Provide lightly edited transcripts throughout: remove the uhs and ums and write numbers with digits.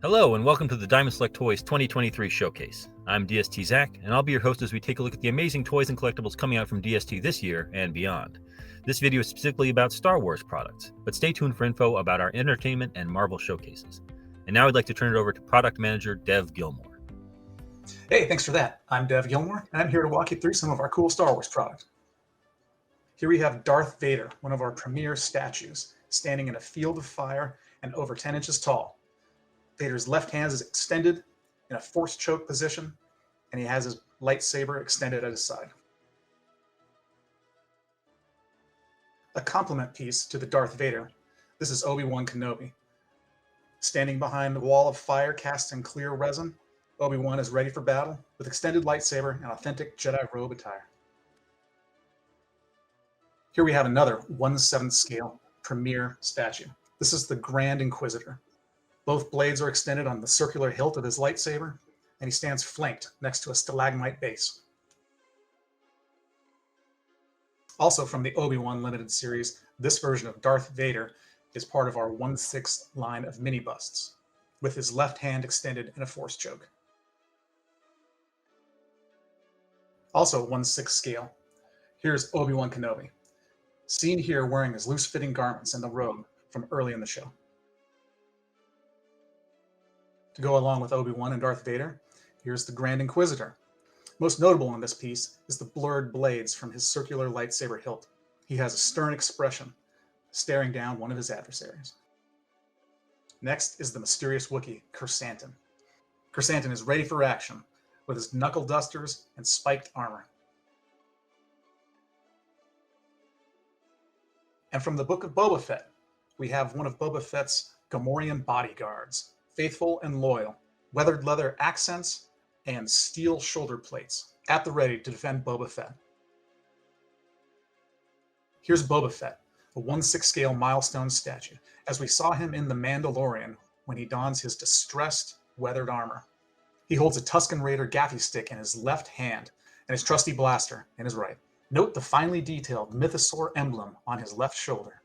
Hello and welcome to the Diamond Select Toys 2023 Showcase. I'm DST Zach, and I'll be your host as we take a look at the amazing toys and collectibles coming out from DST this year and beyond. This video is specifically about Star Wars products, but stay tuned for info about our entertainment and Marvel showcases. And now I'd like to turn it over to Product Manager Dev Gilmore. Hey, thanks for that. I'm Dev Gilmore, and I'm here to walk you through some of our cool Star Wars products. Here we have Darth Vader, one of our premier statues, standing in a field of fire and over 10 inches tall. Vader's left hand is extended in a force choke position, and he has his lightsaber extended at his side. A complement piece to the Darth Vader, this is Obi-Wan Kenobi. Standing behind the wall of fire cast in clear resin, Obi-Wan is ready for battle with extended lightsaber and authentic Jedi robe attire. Here we have another 1/7 scale premier statue. This is the Grand Inquisitor. Both blades are extended on the circular hilt of his lightsaber, and he stands flanked next to a stalagmite base. Also from the Obi-Wan Limited series, this version of Darth Vader is part of our 1/6 line of mini busts, with his left hand extended in a force choke. Also 1/6 scale, here's Obi-Wan Kenobi, seen here wearing his loose-fitting garments and the robe from early in the show. To go along with Obi-Wan and Darth Vader, here's the Grand Inquisitor. Most notable on this piece is the blurred blades from his circular lightsaber hilt. He has a stern expression, staring down one of his adversaries. Next is the mysterious Wookiee, Chrysanthemum. Chrysanthemum is ready for action with his knuckle dusters and spiked armor. And from the Book of Boba Fett, we have one of Boba Fett's Gamorrean bodyguards, faithful and loyal, weathered leather accents and steel shoulder plates, at the ready to defend Boba Fett. Here's Boba Fett, a 1/6 scale milestone statue, as we saw him in The Mandalorian when he dons his distressed, weathered armor. He holds a Tusken Raider gaffy stick in his left hand and his trusty blaster in his right. Note the finely detailed mythosaur emblem on his left shoulder.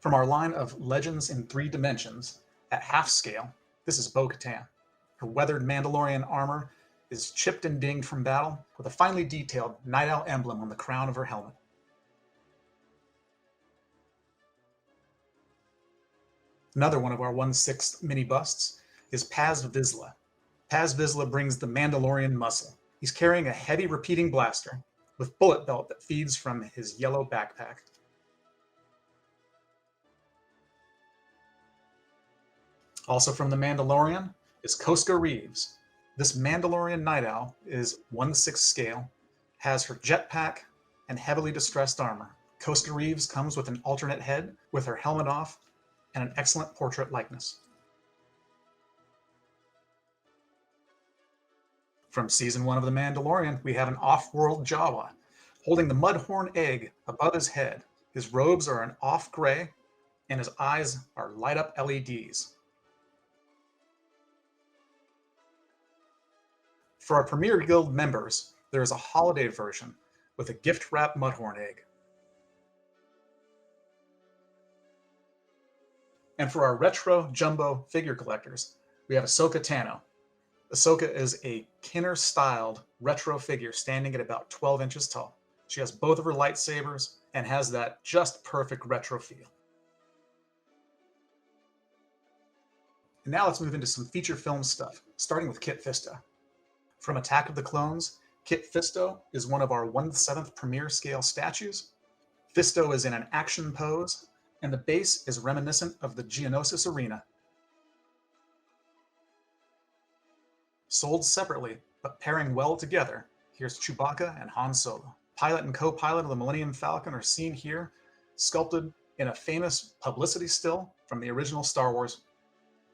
From our line of Legends in 3 dimensions, at half scale, this is Bo-Katan. Her weathered Mandalorian armor is chipped and dinged from battle, with a finely detailed Night Owl emblem on the crown of her helmet. Another one of our 1/6 mini busts is Paz Vizsla. Paz Vizsla brings the Mandalorian muscle. He's carrying a heavy repeating blaster with bullet belt that feeds from his yellow backpack. Also from The Mandalorian is Koska Reeves. This Mandalorian Night Owl is 1/6 scale, has her jetpack and heavily distressed armor. Koska Reeves comes with an alternate head with her helmet off and an excellent portrait likeness. From season 1 of The Mandalorian, we have an off-world Jawa holding the Mudhorn egg above his head. His robes are an off gray and his eyes are light up LEDs. For our Premier Guild members, there is a holiday version with a gift-wrapped Mudhorn egg. And for our retro jumbo figure collectors, we have Ahsoka Tano. Ahsoka is a Kinner-styled retro figure standing at about 12 inches tall. She has both of her lightsabers and has that just perfect retro feel. And now let's move into some feature film stuff, starting with Kit Fisto. From Attack of the Clones, Kit Fisto is one of our 1/7 premier scale statues. Fisto is in an action pose, and the base is reminiscent of the Geonosis Arena. Sold separately, but pairing well together, here's Chewbacca and Han Solo. Pilot and co-pilot of the Millennium Falcon are seen here, sculpted in a famous publicity still from the original Star Wars.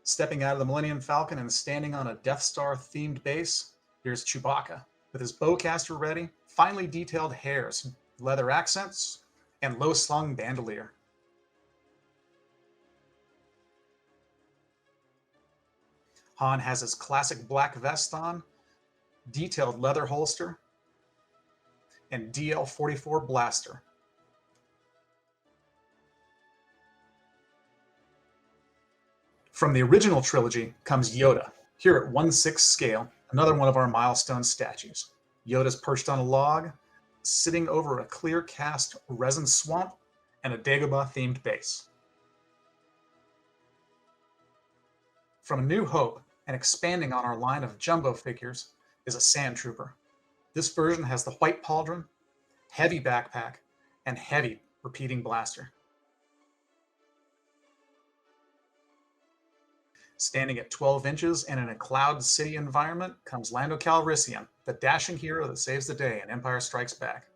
Stepping out of the Millennium Falcon and standing on a Death Star-themed base, here's Chewbacca, with his bowcaster ready, finely detailed hairs, leather accents, and low-slung bandolier. Han has his classic black vest on, detailed leather holster, and DL-44 blaster. From the original trilogy comes Yoda, here at 1/6 scale, another one of our milestone statues. Yoda's perched on a log, sitting over a clear cast resin swamp and a Dagobah themed base. From A New Hope and expanding on our line of jumbo figures is a Sand Trooper. This version has the white pauldron, heavy backpack, and heavy repeating blaster. Standing at 12 inches and in a Cloud City environment comes Lando Calrissian, the dashing hero that saves the day in Empire Strikes Back.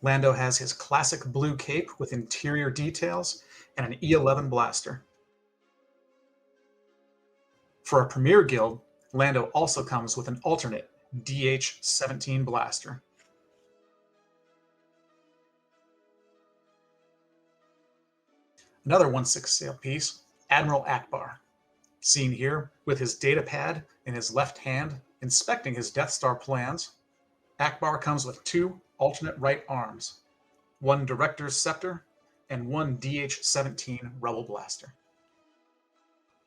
Lando has his classic blue cape with interior details and an E11 blaster. For a Premier Guild, Lando also comes with an alternate DH-17 blaster. Another 1/6 scale piece, Admiral Akbar. Seen here with his data pad in his left hand, inspecting his Death Star plans. Akbar comes with 2 alternate right arms, 1 Director's Scepter and 1 DH-17 Rebel Blaster.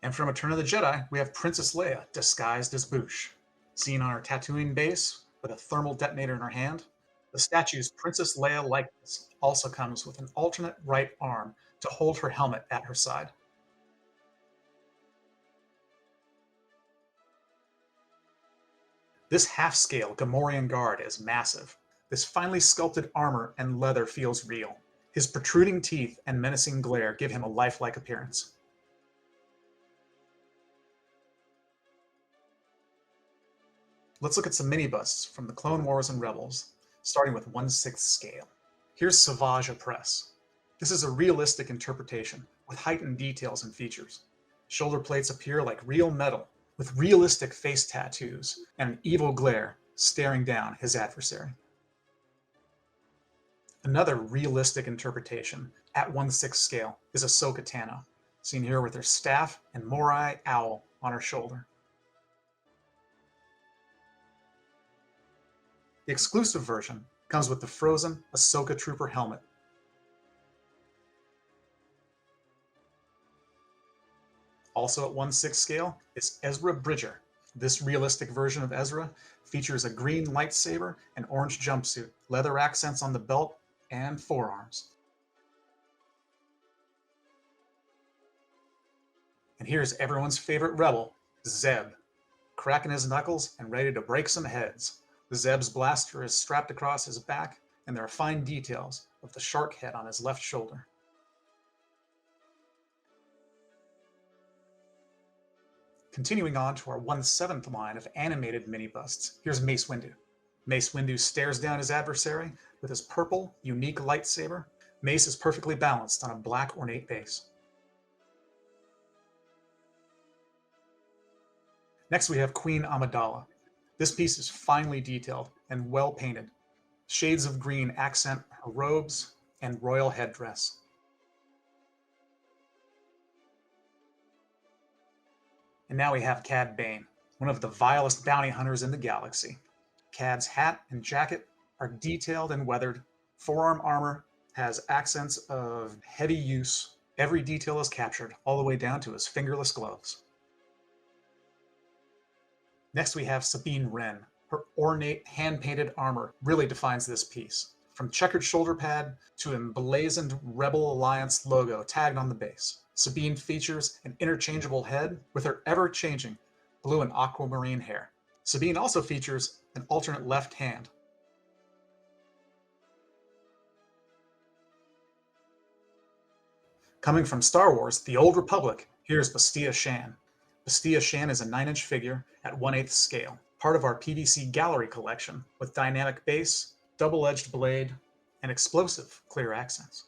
And from Return of the Jedi, we have Princess Leia disguised as Boushh. Seen on her Tatooine base with a thermal detonator in her hand, the statue's Princess Leia likeness also comes with an alternate right arm to hold her helmet at her side. This half-scale Gamorrean guard is massive. This finely sculpted armor and leather feels real. His protruding teeth and menacing glare give him a lifelike appearance. Let's look at some mini-busts from the Clone Wars and Rebels, starting with 1/6 scale. Here's Savage Opress. This is a realistic interpretation with heightened details and features. Shoulder plates appear like real metal, with realistic face tattoos and an evil glare staring down his adversary. Another realistic interpretation at 1/6 scale is Ahsoka Tano, seen here with her staff and Morai owl on her shoulder. The exclusive version comes with the frozen Ahsoka Trooper helmet. Also at 1/6 scale is Ezra Bridger. This realistic version of Ezra features a green lightsaber and orange jumpsuit, leather accents on the belt and forearms. And here's everyone's favorite rebel, Zeb, cracking his knuckles and ready to break some heads. Zeb's blaster is strapped across his back, and there are fine details of the shark head on his left shoulder. Continuing on to our 1/7 line of animated mini-busts, here's Mace Windu. Mace Windu stares down his adversary with his purple, unique lightsaber. Mace is perfectly balanced on a black ornate base. Next we have Queen Amidala. This piece is finely detailed and well painted. Shades of green accent her robes and royal headdress. And now we have Cad Bane, one of the vilest bounty hunters in the galaxy. Cad's hat and jacket are detailed and weathered. Forearm armor has accents of heavy use. Every detail is captured, all the way down to his fingerless gloves. Next we have Sabine Wren. Her ornate hand-painted armor really defines this piece, from checkered shoulder pad to emblazoned Rebel Alliance logo tagged on the base. Sabine features an interchangeable head with her ever-changing blue and aquamarine hair. Sabine also features an alternate left hand. Coming from Star Wars, The Old Republic, here's Bastia Shan. Bastia Shan is a 9-inch figure at 1/8 scale, part of our PVC gallery collection with dynamic base, double-edged blade, and explosive clear accents.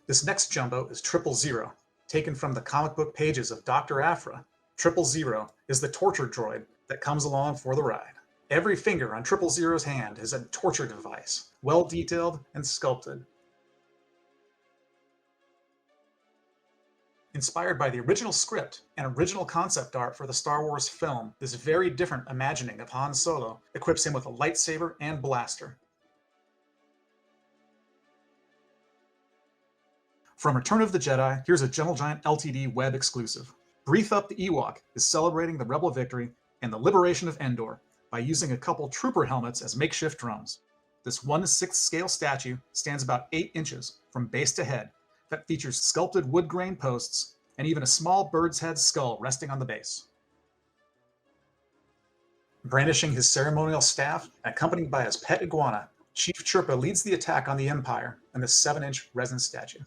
This next jumbo is 000, taken from the comic book pages of Dr. Aphra. 000 is the torture droid that comes along for the ride. Every finger on 000's hand is a torture device, well detailed and sculpted. Inspired by the original script and original concept art for the Star Wars film, this very different imagining of Han Solo equips him with a lightsaber and blaster. From Return of the Jedi, here's a Gentle Giant LTD web exclusive. Breathe Up the Ewok is celebrating the Rebel victory and the liberation of Endor by using a couple trooper helmets as makeshift drums. This 1/6 scale statue stands about 8 inches from base to head that features sculpted wood grain posts and even a small bird's head skull resting on the base. Brandishing his ceremonial staff and accompanied by his pet iguana, Chief Chirpa leads the attack on the Empire in this 7-inch resin statue.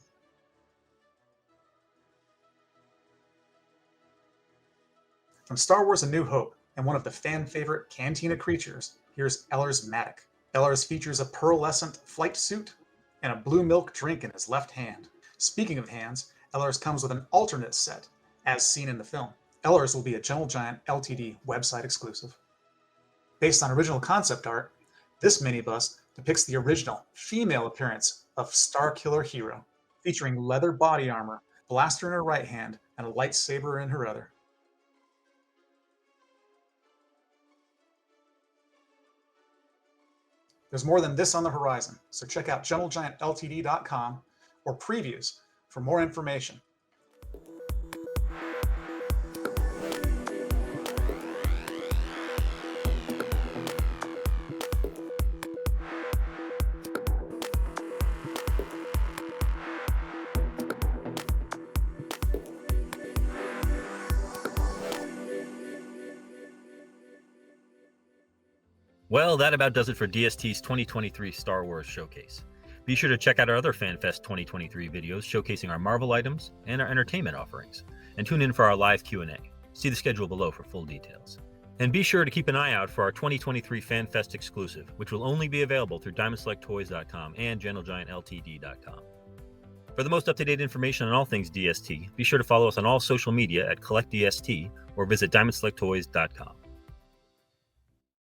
From Star Wars A New Hope and one of the fan-favorite Cantina creatures, here's Eller's Matic. Ellers features a pearlescent flight suit and a blue milk drink in his left hand. Speaking of hands, Ellers comes with an alternate set, as seen in the film. Ellers will be a Gentle Giant LTD website exclusive. Based on original concept art, this minibus depicts the original female appearance of Starkiller Hero, featuring leather body armor, blaster in her right hand, and a lightsaber in her other. There's more than this on the horizon, so check out GentleGiantLTD.com or previews for more information. Well, that about does it for DST's 2023 Star Wars Showcase. Be sure to check out our other FanFest 2023 videos showcasing our Marvel items and our entertainment offerings, and tune in for our live Q&A. See the schedule below for full details. And be sure to keep an eye out for our 2023 FanFest exclusive, which will only be available through DiamondSelectToys.com and GentleGiantLTD.com. For the most up-to-date information on all things DST, be sure to follow us on all social media at CollectDST or visit DiamondSelectToys.com.